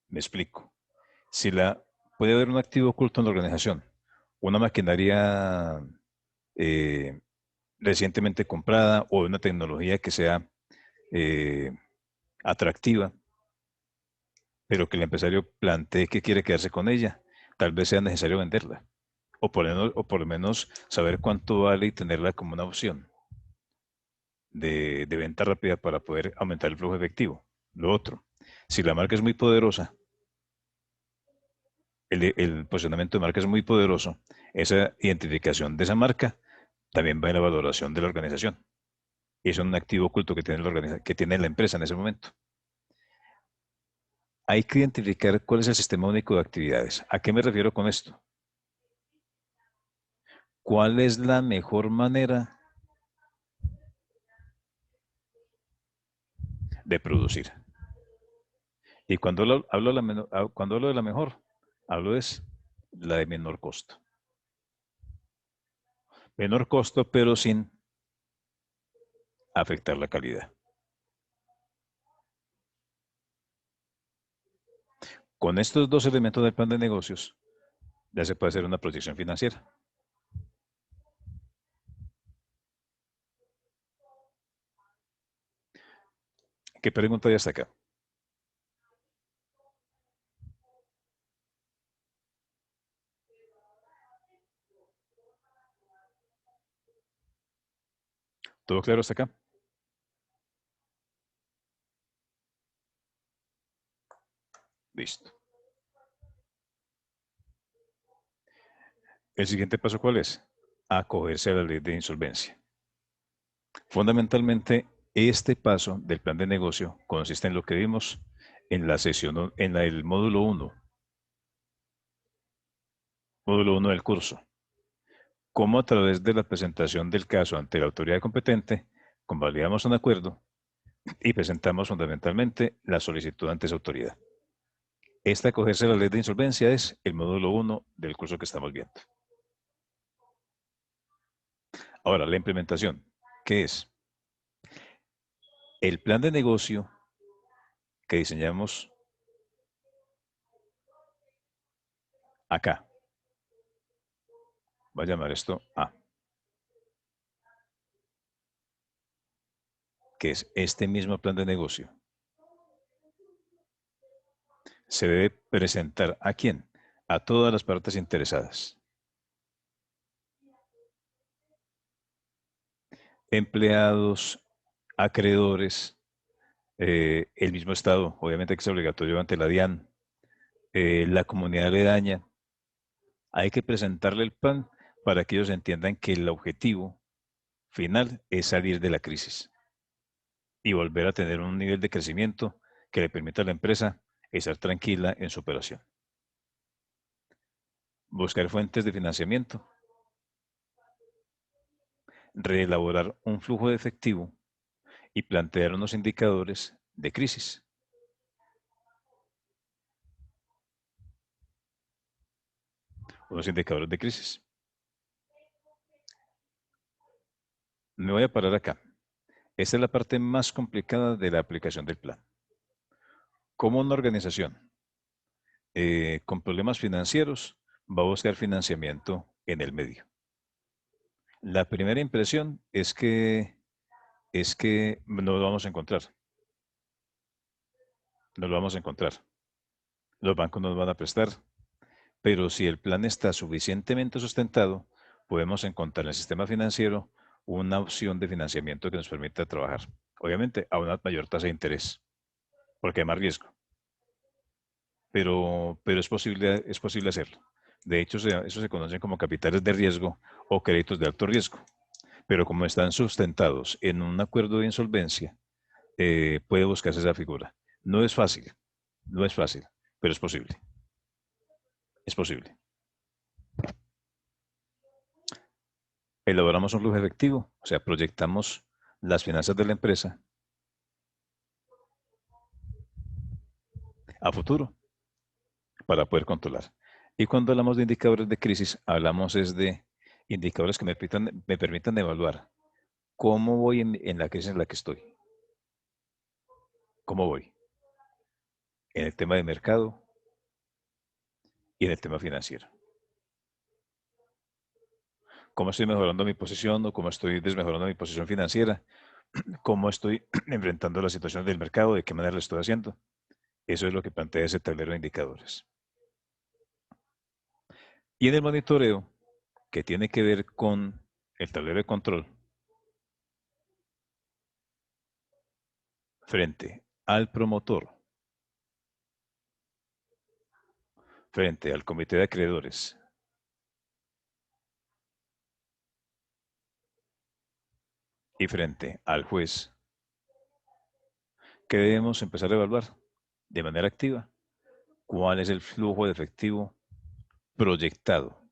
Me explico. Puede haber un activo oculto en la organización, una maquinaria eh, recientemente comprada o una tecnología que sea eh, atractiva, pero que el empresario plantee que quiere quedarse con ella, tal vez sea necesario venderla, o por lo menos saber cuánto vale y tenerla como una opción de venta rápida para poder aumentar el flujo efectivo. Lo otro, si la marca es muy poderosa, el posicionamiento de marca es muy poderoso, esa identificación de esa marca también va en la valoración de la organización. Y es un activo oculto que que tiene la empresa en ese momento. Hay que identificar cuál es el sistema único de actividades. ¿A qué me refiero con esto? ¿Cuál es la mejor manera de producir? Y cuando hablo de la mejor, hablo es la de menor costo. Menor costo, pero sin afectar la calidad. Con estos dos elementos del plan de negocios, ya se puede hacer una proyección financiera. ¿Qué pregunta ya está acá? ¿Todo claro hasta acá? Listo. ¿El siguiente paso cuál es? Acogerse a la ley de insolvencia. Fundamentalmente, este paso del plan de negocio consiste en lo que vimos en la sesión, el módulo 1 del curso. Cómo a través de la presentación del caso ante la autoridad competente, convalidamos un acuerdo y presentamos fundamentalmente la solicitud ante esa autoridad. Esta acogerse a la ley de insolvencia es el módulo 1 del curso que estamos viendo. Ahora, la implementación. ¿Qué es? El plan de negocio que diseñamos acá. Voy a llamar esto A, que es este mismo plan de negocio. Se debe presentar ¿a quién? A todas las partes interesadas. Empleados, acreedores, el mismo Estado, obviamente que es obligatorio ante la DIAN, la comunidad aledaña. Hay que presentarle el plan para que ellos entiendan que el objetivo final es salir de la crisis y volver a tener un nivel de crecimiento que le permita a la empresa estar tranquila en su operación. Buscar fuentes de financiamiento, reelaborar un flujo de efectivo y plantear unos indicadores de crisis. Unos indicadores de crisis. Me voy a parar acá. Esta es la parte más complicada de la aplicación del plan. Como una organización con problemas financieros va a buscar financiamiento en el medio. La primera impresión es que no lo vamos a encontrar. No lo vamos a encontrar. Los bancos nos van a prestar, pero si el plan está suficientemente sustentado, podemos encontrar en el sistema financiero una opción de financiamiento que nos permita trabajar. Obviamente a una mayor tasa de interés, porque hay más riesgo. Pero es posible hacerlo. De hecho, eso se conocen como capitales de riesgo o créditos de alto riesgo. Pero como están sustentados en un acuerdo de insolvencia, puede buscarse esa figura. No es fácil, no es fácil, pero es posible. Es posible. Elaboramos un flujo efectivo, o sea, proyectamos las finanzas de la empresa a futuro para poder controlar. Y cuando hablamos de indicadores de crisis, hablamos es de indicadores que me permitan evaluar cómo voy en la crisis en la que estoy. ¿Cómo voy? En el tema de mercado y en el tema financiero. ¿Cómo estoy mejorando mi posición o cómo estoy desmejorando mi posición financiera? ¿Cómo estoy enfrentando la situación del mercado? ¿De qué manera lo estoy haciendo? Eso es lo que plantea ese tablero de indicadores. Y en el monitoreo, que tiene que ver con el tablero de control, frente al promotor, frente al comité de acreedores y frente al juez, que debemos empezar a evaluar de manera activa cuál es el flujo de efectivo proyectado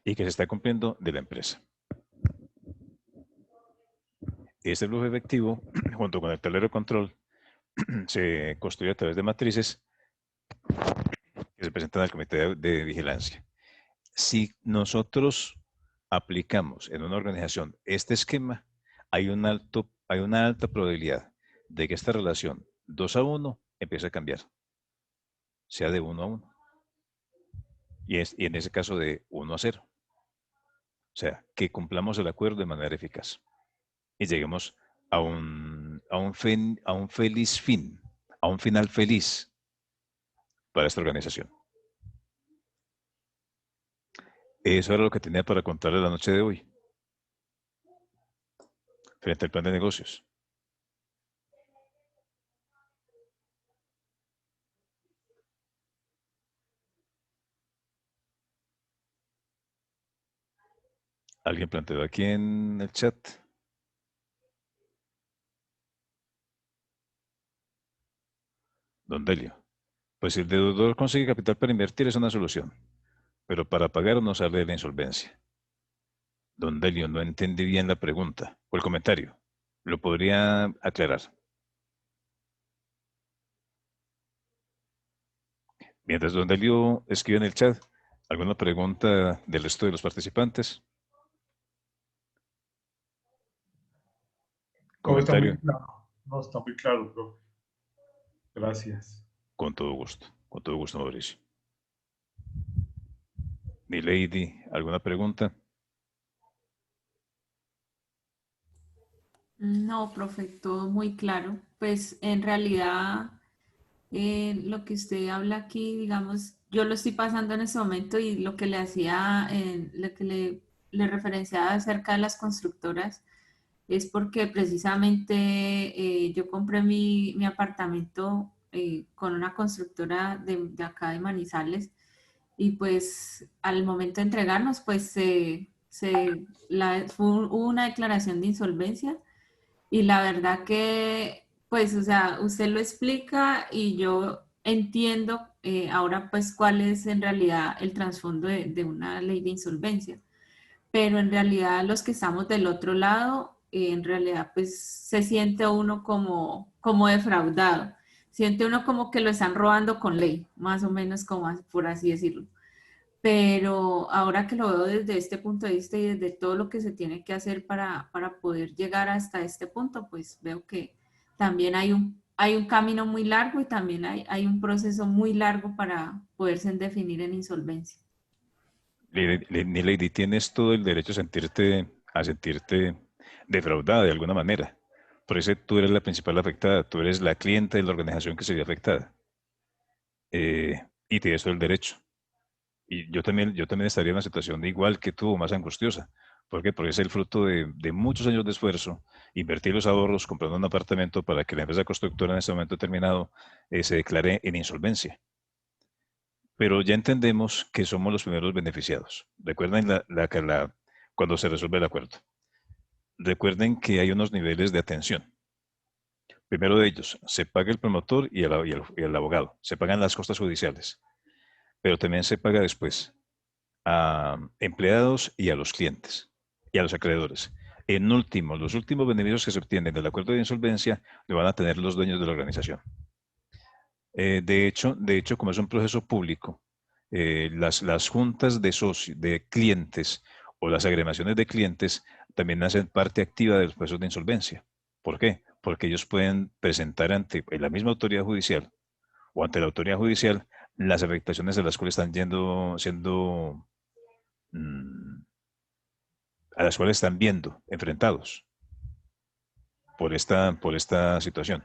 y que se está cumpliendo de la empresa. Este flujo efectivo, junto con el tablero de control, se construye a través de matrices que se presentan al comité de vigilancia. Si nosotros aplicamos en una organización este esquema, hay una alta probabilidad de que esta relación 2-1 empiece a cambiar, sea de 1-1, y en ese caso de 1-0. O sea, que cumplamos el acuerdo de manera eficaz y lleguemos a un feliz fin, a un final feliz para esta organización. Eso era lo que tenía para contarles la noche de hoy, frente al plan de negocios. ¿Alguien planteó aquí en el chat? Don Delio. Pues si el deudor consigue capital para invertir es una solución, pero para pagar no sale de la insolvencia. Don Delio, no entendí bien la pregunta o el comentario. ¿Lo podría aclarar? Mientras Don Delio escribe en el chat, ¿alguna pregunta del resto de los participantes? Todo está muy ¿Comentario? claro. No, está muy claro, profe. Gracias. Con todo gusto, Mauricio. Mi lady, ¿alguna pregunta? No, profe, todo muy claro. Pues en realidad lo que usted habla aquí, digamos, yo lo estoy pasando en ese momento y lo que le hacía, lo que le referenciaba acerca de las constructoras es porque precisamente yo compré mi apartamento con una constructora de acá de Manizales y pues al momento de entregarnos, pues hubo una declaración de insolvencia y la verdad que, pues, o sea, usted lo explica y yo entiendo ahora pues cuál es en realidad el trasfondo de una ley de insolvencia, pero en realidad los que estamos del otro lado, en realidad pues se siente uno como defraudado, siente uno como que lo están robando con ley, más o menos como por así decirlo. pero ahora que lo veo desde este punto de vista y desde todo lo que se tiene que hacer para poder llegar hasta este punto, pues veo que también hay un camino muy largo y también hay un proceso muy largo para poderse definir en insolvencia. Lady, tienes todo el derecho a sentirte defraudada de alguna manera. Por eso tú eres la principal afectada, tú eres la cliente de la organización que se ve afectada. Y tienes todo el derecho. Y yo también estaría en una situación igual que tú, más angustiosa. ¿Por qué? Porque es el fruto de muchos años de esfuerzo, invertir los ahorros comprando un apartamento para que la empresa constructora en este momento determinado se declare en insolvencia. Pero ya entendemos que somos los primeros beneficiados. Recuerden cuando se resuelve el acuerdo. Recuerden que hay unos niveles de atención. Primero de ellos, se paga el promotor y el abogado. Se pagan las costas judiciales. Pero también se paga después a empleados y a los clientes y a los acreedores. En último, los últimos beneficios que se obtienen del acuerdo de insolvencia lo van a tener los dueños de la organización. De hecho, como es un proceso público, las juntas de socios, de clientes o las agremiaciones de clientes también hacen parte activa de los procesos de insolvencia. ¿Por qué? Porque ellos pueden presentar ante la misma autoridad judicial o ante la autoridad judicial las afectaciones de las cuales mm, a las cuales están viendo enfrentados por esta situación.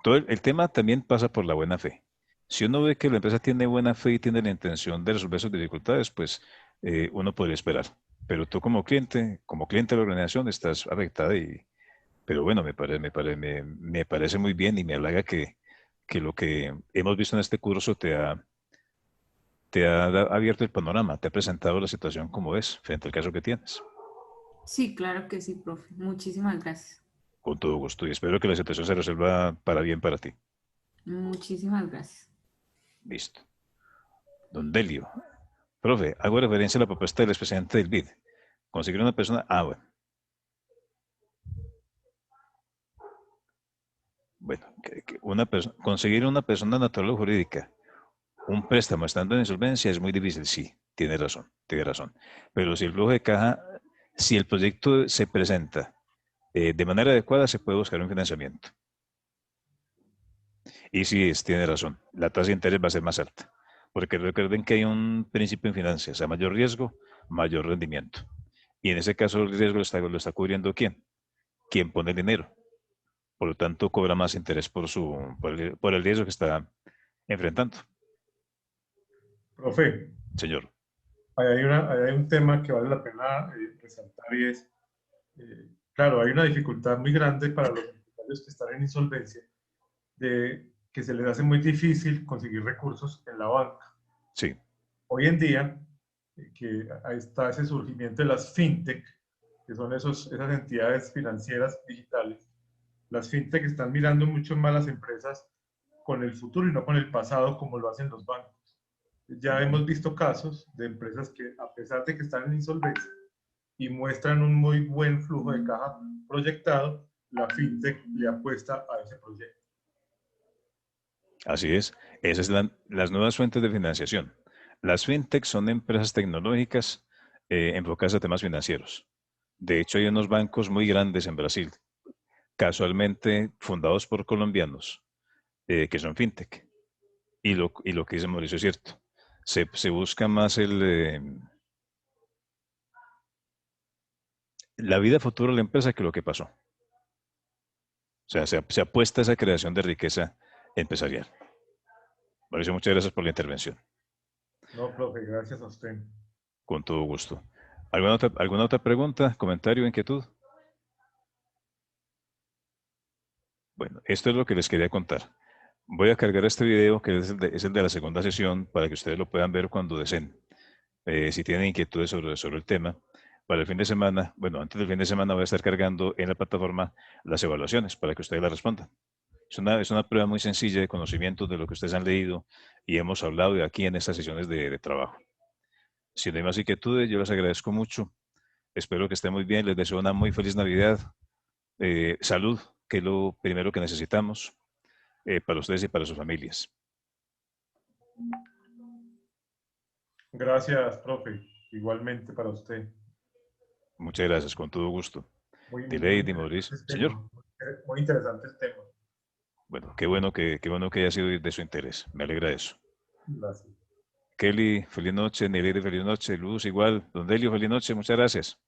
Todo el tema también pasa por la buena fe. Si uno ve que la empresa tiene buena fe y tiene la intención de resolver sus dificultades, pues uno podría esperar. Pero tú como cliente de la organización, estás afectada pero bueno, me parece muy bien y me halaga que lo que hemos visto en este curso te ha abierto el panorama, te ha presentado la situación como es, frente al caso que tienes. Sí, claro que sí, profe. Muchísimas gracias. Con todo gusto y espero que la situación se resuelva para bien para ti. Muchísimas gracias. Listo. Don Delio. Profe, hago referencia a la propuesta del expresidente del BID. Conseguir una persona. Bueno. Bueno, conseguir una persona natural o jurídica. Un préstamo estando en insolvencia es muy difícil, sí, tiene razón. Pero si el flujo de caja, si el proyecto se presenta de manera adecuada, se puede buscar un financiamiento. Y sí, tiene razón, la tasa de interés va a ser más alta. Porque recuerden que hay un principio en finanzas, a mayor riesgo, mayor rendimiento. Y en ese caso el riesgo lo está cubriendo ¿quién? Quien pone el dinero. Por lo tanto, cobra más interés por el riesgo que está enfrentando. Profe, Señor. ahí hay un tema que vale la pena resaltar y es, claro, hay una dificultad muy grande para los empresarios que están en insolvencia, de que se les hace muy difícil conseguir recursos en la banca. Sí, Hoy en día, que ahí está ese surgimiento de las fintech, que son esas entidades financieras digitales. Las fintech están mirando mucho más las empresas con el futuro y no con el pasado como lo hacen los bancos. Ya hemos visto casos de empresas que, a pesar de que están en insolvencia y muestran un muy buen flujo de caja proyectado, la fintech le apuesta a ese proyecto. así es. Esas son las nuevas fuentes de financiación. Las fintech son empresas tecnológicas enfocadas a temas financieros. De hecho, hay unos bancos muy grandes en Brasil, casualmente fundados por colombianos, que son fintech. Y lo que dice Mauricio es cierto. Se busca más la vida futura de la empresa que lo que pasó. O sea, se apuesta a esa creación de riqueza empresarial. Mauricio, muchas gracias por la intervención. No, profe, gracias a usted. Con todo gusto. ¿Alguna otra pregunta, comentario, inquietud? Bueno, esto es lo que les quería contar. Voy a cargar este video, que es el de la segunda sesión, para que ustedes lo puedan ver cuando deseen. Si tienen inquietudes sobre el tema, para el fin de semana, bueno, antes del fin de semana voy a estar cargando en la plataforma las evaluaciones para que ustedes las respondan. Es una prueba muy sencilla de conocimiento de lo que ustedes han leído y hemos hablado de aquí en estas sesiones de trabajo. Si no hay más inquietudes, yo les agradezco mucho. Espero que estén muy bien. Les deseo una muy feliz Navidad. Salud, que es lo primero que necesitamos para ustedes y para sus familias. Gracias, profe. Igualmente para usted. Muchas gracias, con todo gusto. Muy Lady, interesante Mauricio. el Señor. tema. Muy interesante el tema. Bueno, qué bueno que haya sido de su interés. Me alegra eso. Gracias. Kelly, feliz noche. Nelly, feliz noche. Luz, igual. Don Delio, feliz noche. Muchas gracias.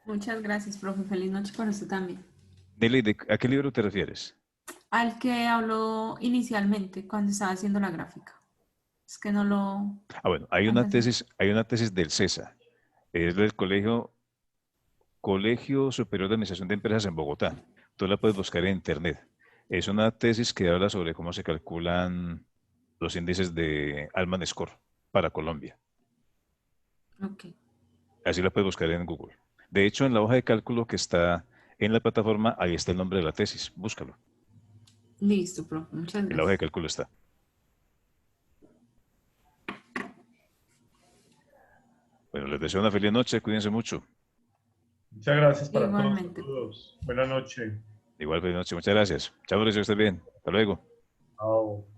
Muchas gracias, profe. Feliz noche para usted también. Nelly, ¿a qué libro te refieres? Al que habló inicialmente cuando estaba haciendo la gráfica. Es que no lo Ah, bueno, alcancé. hay una tesis del CESA. Es del Colegio Superior de Administración de Empresas en Bogotá. Tú la puedes buscar en internet. Es una tesis que habla sobre cómo se calculan los índices de Alman Score para Colombia. Ok. Así la puedes buscar en Google. De hecho, en la hoja de cálculo que está en la plataforma, ahí está el nombre de la tesis. Búscalo. Listo, profe. Muchas En la hoja de gracias. cálculo está. Bueno, les deseo una feliz noche. Cuídense mucho. Muchas gracias para todos. Igualmente. Saludos. Buenas noches. Igual, feliz noche. Muchas gracias. Chao, Mauricio, que estés bien. Hasta luego. Chao.